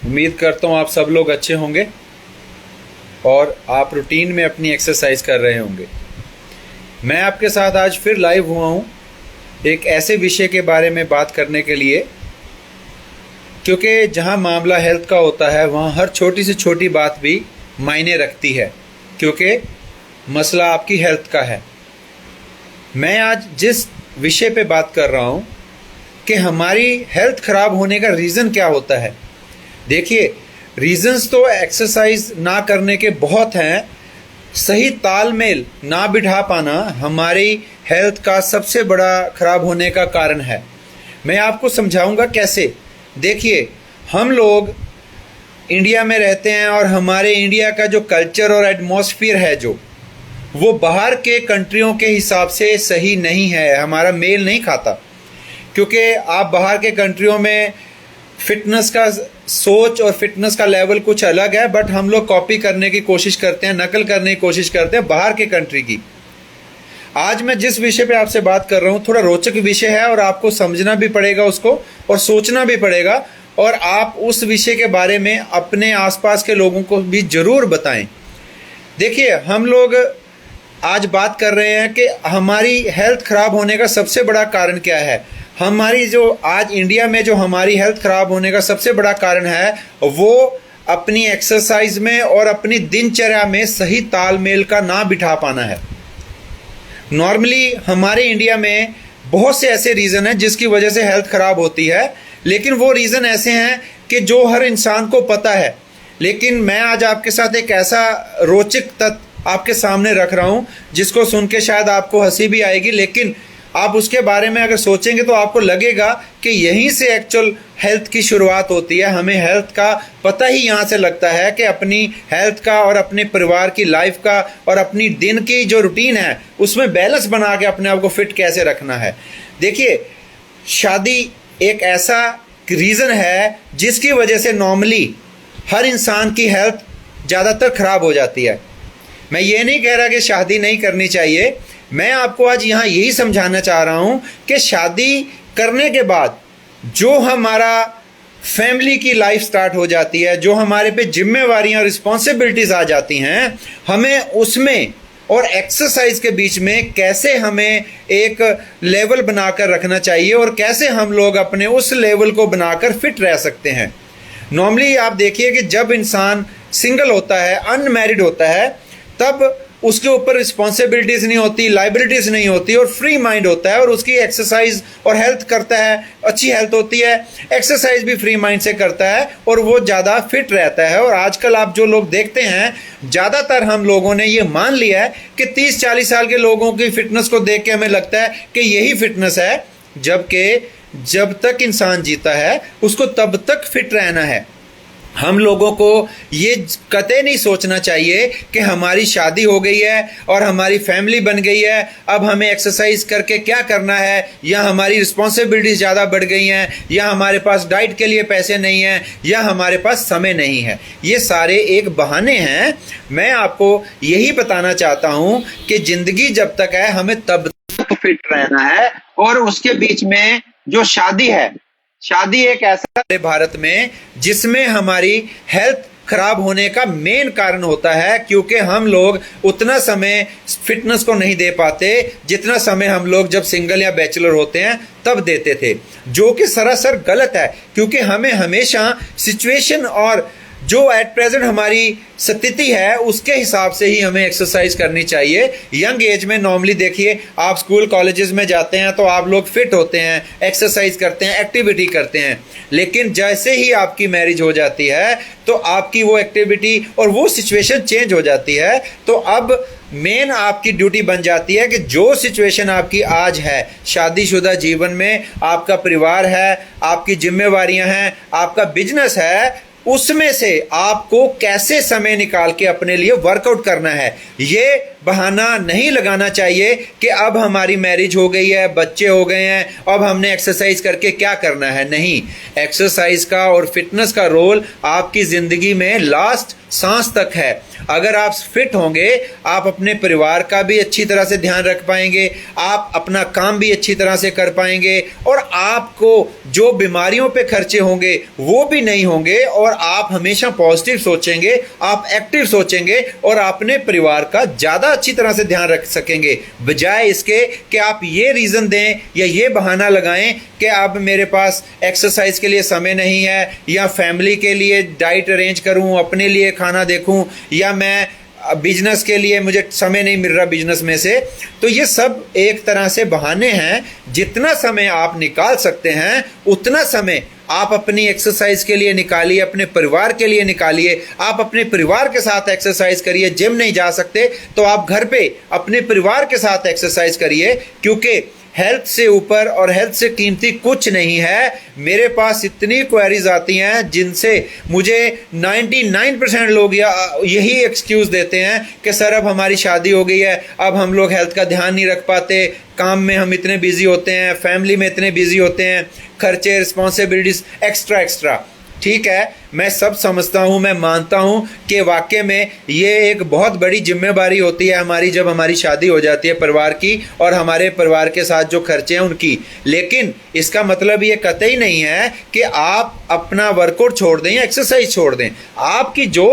उम्मीद करता हूँ आप सब लोग अच्छे होंगे और आप रूटीन में अपनी एक्सरसाइज कर रहे होंगे। मैं आपके साथ आज फिर लाइव हुआ हूँ एक ऐसे विषय के बारे में बात करने के लिए, क्योंकि जहाँ मामला हेल्थ का होता है वहाँ हर छोटी से छोटी बात भी मायने रखती है, क्योंकि मसला आपकी हेल्थ का है। मैं आज जिस विषय पे बात कर रहा हूँ कि हमारी हेल्थ ख़राब होने का रीज़न क्या होता है। देखिए, रीजंस तो एक्सरसाइज ना करने के बहुत हैं। सही तालमेल ना बिठा पाना हमारी हेल्थ का सबसे बड़ा ख़राब होने का कारण है। मैं आपको समझाऊंगा कैसे। देखिए, हम लोग इंडिया में रहते हैं और हमारे इंडिया का जो कल्चर और एटमॉस्फेयर है वो बाहर के कंट्रियों के हिसाब से सही नहीं है, हमारा मेल नहीं खाता। क्योंकि आप बाहर के कंट्रियों में फिटनेस का सोच और फिटनेस का लेवल कुछ अलग है, बट हम लोग कॉपी करने की कोशिश करते हैं, नकल करने की कोशिश करते हैं बाहर के कंट्री की। आज मैं जिस विषय पे आपसे बात कर रहा हूँ थोड़ा रोचक विषय है और आपको समझना भी पड़ेगा उसको और सोचना भी पड़ेगा, और आप उस विषय के बारे में अपने आसपास के लोगों को भी ज़रूर बताएं। देखिए, हम लोग आज बात कर रहे हैं कि हमारी हेल्थ ख़राब होने का सबसे बड़ा कारण क्या है। हमारी जो आज इंडिया में जो हमारी हेल्थ ख़राब होने का सबसे बड़ा कारण है वो अपनी एक्सरसाइज में और अपनी दिनचर्या में सही तालमेल का ना बिठा पाना है। नॉर्मली हमारे इंडिया में बहुत से ऐसे रीज़न हैं जिसकी वजह से हेल्थ ख़राब होती है, लेकिन वो रीज़न ऐसे हैं कि जो हर इंसान को पता है। लेकिन मैं आज आपके साथ एक ऐसा रोचक तथ्य आपके सामने रख रहा हूँ जिसको सुन के शायद आपको हंसी भी आएगी, लेकिन आप उसके बारे में अगर सोचेंगे तो आपको लगेगा कि यहीं से एक्चुअल हेल्थ की शुरुआत होती है। हमें हेल्थ का पता ही यहाँ से लगता है कि अपनी हेल्थ का और अपने परिवार की लाइफ का और अपनी दिन की जो रूटीन है उसमें बैलेंस बना के अपने आप को फिट कैसे रखना है। देखिए, शादी एक ऐसा रीज़न है जिसकी वजह से नॉर्मली हर इंसान की हेल्थ ज़्यादातर ख़राब हो जाती है। मैं ये नहीं कह रहा कि शादी नहीं करनी चाहिए, मैं आपको आज यहाँ यही समझाना चाह रहा हूँ कि शादी करने के बाद जो हमारा फैमिली की लाइफ स्टार्ट हो जाती है, जो हमारे पे जिम्मेवारियाँ और रिस्पॉन्सिबिलिटीज़ आ जाती हैं, हमें उसमें और एक्सरसाइज के बीच में कैसे हमें एक लेवल बनाकर रखना चाहिए और कैसे हम लोग अपने उस लेवल को बनाकर फिट रह सकते हैं। नॉर्मली आप देखिए कि जब इंसान सिंगल होता है, अनमैरिड होता है, तब उसके ऊपर रिस्पॉन्सिबिलिटीज़ नहीं होती, लाइबिलिटीज़ नहीं होती और फ्री माइंड होता है और उसकी एक्सरसाइज और हेल्थ करता है, अच्छी हेल्थ होती है, एक्सरसाइज भी फ्री माइंड से करता है और वो ज़्यादा फिट रहता है। और आजकल आप जो लोग देखते हैं, ज़्यादातर हम लोगों ने ये मान लिया है कि 30-40 साल के लोगों की फिटनेस को देख के हमें लगता है कि यही फिटनेस है, जबकि जब तक इंसान जीता है उसको तब तक फिट रहना है। हम लोगों को ये कतई नहीं सोचना चाहिए कि हमारी शादी हो गई है और हमारी फैमिली बन गई है, अब हमें एक्सरसाइज करके क्या करना है, या हमारी रिस्पॉन्सिबिलिटीज़ ज़्यादा बढ़ गई हैं, या हमारे पास डाइट के लिए पैसे नहीं हैं, या हमारे पास समय नहीं है। ये सारे एक बहाने हैं। मैं आपको यही बताना चाहता हूँ कि ज़िंदगी जब तक है हमें तब तक फिट रहना है, और उसके बीच में जो शादी है, शादी एक ऐसा भारत में जिसमें हमारी हेल्थ खराब होने का मेन कारण होता है, क्योंकि हम लोग उतना समय फिटनेस को नहीं दे पाते जितना समय हम लोग जब सिंगल या बैचलर होते हैं तब देते थे, जो कि सरासर गलत है। क्योंकि हमें हमेशा सिचुएशन और जो एट प्रेजेंट हमारी स्थिति है उसके हिसाब से ही हमें एक्सरसाइज करनी चाहिए। यंग एज में नॉर्मली देखिए, आप स्कूल कॉलेजेस में जाते हैं तो आप लोग फिट होते हैं, एक्सरसाइज करते हैं, एक्टिविटी करते हैं, लेकिन जैसे ही आपकी मैरिज हो जाती है तो आपकी वो एक्टिविटी और वो सिचुएशन चेंज हो जाती है। तो अब मेन आपकी ड्यूटी बन जाती है कि जो सिचुएशन आपकी आज है, शादीशुदा जीवन में आपका परिवार है, आपकी जिम्मेवारियां हैं, आपका बिजनेस है, उसमें से आपको कैसे समय निकाल के अपने लिए वर्कआउट करना है, ये बहाना नहीं लगाना चाहिए कि अब हमारी मैरिज हो गई है, बच्चे हो गए हैं, अब हमने एक्सरसाइज करके क्या करना है। नहीं, एक्सरसाइज का और फिटनेस का रोल आपकी ज़िंदगी में लास्ट सांस तक है। अगर आप फिट होंगे, आप अपने परिवार का भी अच्छी तरह से ध्यान रख पाएंगे, आप अपना काम भी अच्छी तरह से कर पाएंगे, और आपको जो बीमारियों पे खर्चे होंगे वो भी नहीं होंगे, और आप हमेशा पॉजिटिव सोचेंगे, आप एक्टिव सोचेंगे, और अपने परिवार का ज़्यादा अच्छी तरह से ध्यान रख सकेंगे, बजाय इसके कि आप ये रीज़न दें या ये बहाना लगाएं कि अब मेरे पास एक्सरसाइज के लिए समय नहीं है, या फैमिली के लिए डाइट अरेंज करूं, अपने लिए खाना देखूं, या मैं बिजनेस के लिए मुझे समय नहीं मिल रहा बिजनेस में से। तो ये सब एक तरह से बहाने हैं। जितना समय आप निकाल सकते हैं उतना समय आप अपनी एक्सरसाइज के लिए निकालिए, अपने परिवार के लिए निकालिए। आप अपने परिवार के साथ एक्सरसाइज करिए। जिम नहीं जा सकते तो आप घर पे अपने परिवार के साथ एक्सरसाइज करिए, क्योंकि हेल्थ से ऊपर और हेल्थ से कीमती कुछ नहीं है। मेरे पास इतनी क्वेरीज आती हैं जिनसे मुझे 99% लोग यही एक्सक्यूज देते हैं कि सर अब हमारी शादी हो गई है, अब हम लोग हेल्थ का ध्यान नहीं रख पाते, काम में हम इतने बिजी होते हैं, फैमिली में इतने बिजी होते हैं, खर्चे, रिस्पॉन्सिबिलिटीज एक्स्ट्रा एक्स्ट्रा। ठीक है, मैं सब समझता हूँ, मैं मानता हूँ कि वाकई में ये एक बहुत बड़ी जिम्मेदारी होती है हमारी जब हमारी शादी हो जाती है परिवार की, और हमारे परिवार के साथ जो खर्चे हैं उनकी। लेकिन इसका मतलब ये कतई नहीं है कि आप अपना वर्कआउट छोड़ दें या एक्सरसाइज छोड़ दें। आपकी जो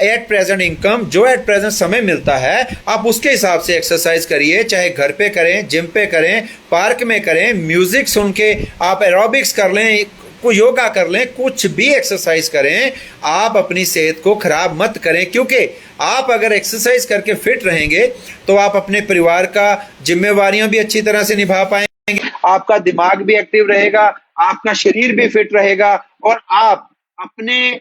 एट प्रेजेंट इनकम, जो एट प्रेजेंट समय मिलता है, आप उसके हिसाब से एक्सरसाइज करिए। चाहे घर पे करें, जिम पे करें, पार्क में करें, म्यूजिक सुन के आप एरोबिक्स कर लें, योगा कर लें, कुछ भी एक्सरसाइज करें। आप अपनी सेहत को खराब मत करें, क्योंकि आप अगर एक्सरसाइज करके फिट रहेंगे तो आप अपने परिवार का जिम्मेवारियां भी अच्छी तरह से निभा पाएंगे, आपका दिमाग भी एक्टिव रहेगा, आपका शरीर भी फिट रहेगा, और आप अपने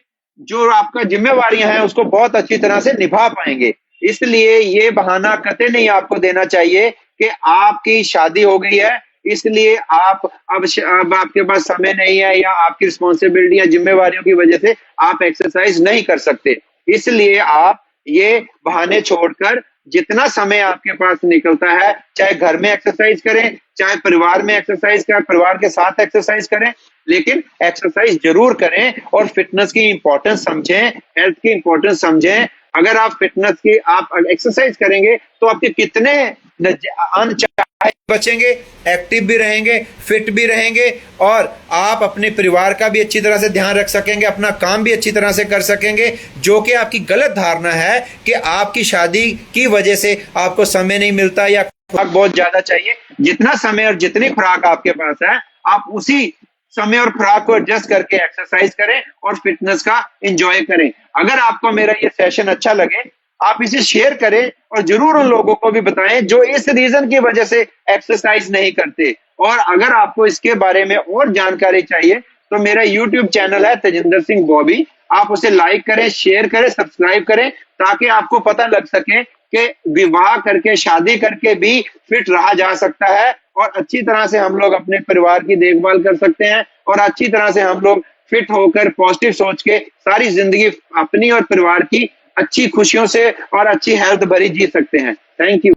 जो आपका जिम्मेवारियां हैं उसको बहुत अच्छी तरह से निभा पाएंगे। इसलिए ये बहाना कतई नहीं आपको देना चाहिए कि आपकी शादी हो गई है इसलिए आप अब आपके पास समय नहीं है, या आपकी रिस्पॉन्सिबिलिटी या जिम्मेवारियों की वजह से आप एक्सरसाइज नहीं कर सकते। इसलिए आप ये बहाने छोड़कर जितना समय आपके पास निकलता है, चाहे घर में एक्सरसाइज करें, चाहे परिवार में एक्सरसाइज करें, परिवार के साथ एक्सरसाइज करें, लेकिन एक्सरसाइज जरूर करें और फिटनेस की इंपॉर्टेंस समझें, हेल्थ की इंपॉर्टेंस समझें। अगर आप फिटनेस की आप एक्सरसाइज करेंगे तो आपके कितने अनचाहे बचेंगे, एक्टिव भी रहेंगे, फिट भी रहेंगे, और आप अपने परिवार का भी अच्छी तरह से ध्यान रख सकेंगे, अपना काम भी अच्छी तरह से कर सकेंगे। जो कि आपकी गलत धारणा है कि आपकी शादी की वजह से आपको समय नहीं मिलता या खुराक बहुत ज्यादा चाहिए। जितना समय और जितनी खुराक आपके पास है, आप उसी समय और खुराक को एडजस्ट करके एक्सरसाइज करें और फिटनेस का एंजॉय करें। अगर आपको मेरा ये सेशन अच्छा लगे, आप इसे शेयर करें और जरूर उन लोगों को भी बताएं जो इस रीजन की वजह से एक्सरसाइज नहीं करते। और अगर आपको इसके बारे में और जानकारी चाहिए तो मेरा YouTube चैनल है तेजिंदर सिंह बॉबी, आप उसे लाइक करें, शेयर करें, सब्सक्राइब करें, ताकि आपको पता लग सके कि विवाह करके, शादी करके भी फिट रहा जा सकता है, और अच्छी तरह से हम लोग अपने परिवार की देखभाल कर सकते हैं, और अच्छी तरह से हम लोग फिट होकर पॉजिटिव सोच के सारी जिंदगी अपनी और परिवार की अच्छी खुशियों से और अच्छी हेल्थ भरी जी सकते हैं। Thank you.